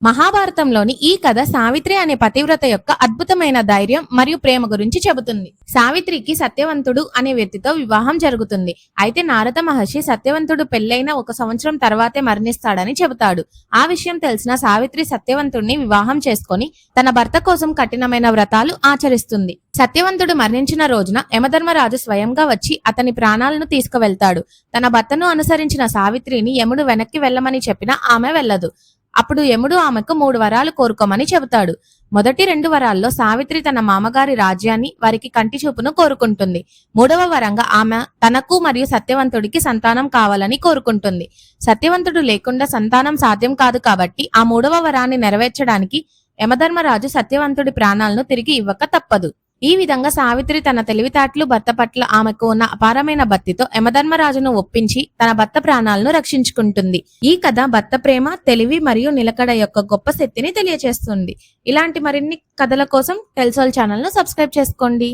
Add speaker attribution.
Speaker 1: మహాభారతంలోని ఈ కథ సావిత్రి అనే పతివ్రత యొక్క అద్భుతమైన ధైర్యం మరియు ప్రేమ గురించి చెబుతుంది. సావిత్రికి సత్యవంతుడు అనే వ్యక్తితో వివాహం జరుగుతుంది. అయితే నారద మహర్షి సత్యవంతుడు పెళ్లైన 1 సంవత్సరం తర్వాతే మరణిస్తాడని చెబుతాడు. ఆ విషయం తెలిసిన సావిత్రి సత్యవంతుడిని వివాహం చేసుకొని తన భర్త కోసం కఠినమైన వ్రతాలు ఆచరిస్తుంది. సత్యవంతుడు మరణించిన రోజున యమధర్మరాజు స్వయంగా వచ్చి అతని ప్రాణాలను తీసుకువెళ్తాడు. తన భర్తను అనుసరించిన సావిత్రిని యముడు వెనక్కి వెళ్ళమని చెప్పినా ఆమె వెళ్ళదు. అప్పుడు యముడు ఆమెకు 3 వరాలు కోరుకోమని చెబుతాడు. మొదటి 2 వరాల్లో సావిత్రి తన మామగారి రాజ్యాన్ని, వారికి కంటి చూపును కోరుకుంటుంది. 3వ వరంగా ఆమె తనకు మరియు సత్యవంతుడికి సంతానం కావాలని కోరుకుంటుంది. సత్యవంతుడు లేకుండా సంతానం సాధ్యం కాదు కాబట్టి ఆ 3వ వరాన్ని నెరవేర్చడానికి యమధర్మరాజు సత్యవంతుడి ప్రాణాలను తిరిగి ఇవ్వక తప్పదు. ఈ విధంగా సావిత్రి తన తెలివితేటలు, భర్త పట్ల ఆమెకు ఉన్న అపారమైన భక్తితో యమధర్మరాజును ఒప్పించి తన భర్త ప్రాణాలను రక్షించుకుంటుంది. ఈ కథ భర్త ప్రేమ, తెలివి మరియు నిలకడ యొక్క గొప్ప శక్తిని తెలియజేస్తుంది. ఇలాంటి మరిన్ని కథల కోసం టెల్సోల్ ఛానల్ ను సబ్స్క్రైబ్ చేసుకోండి.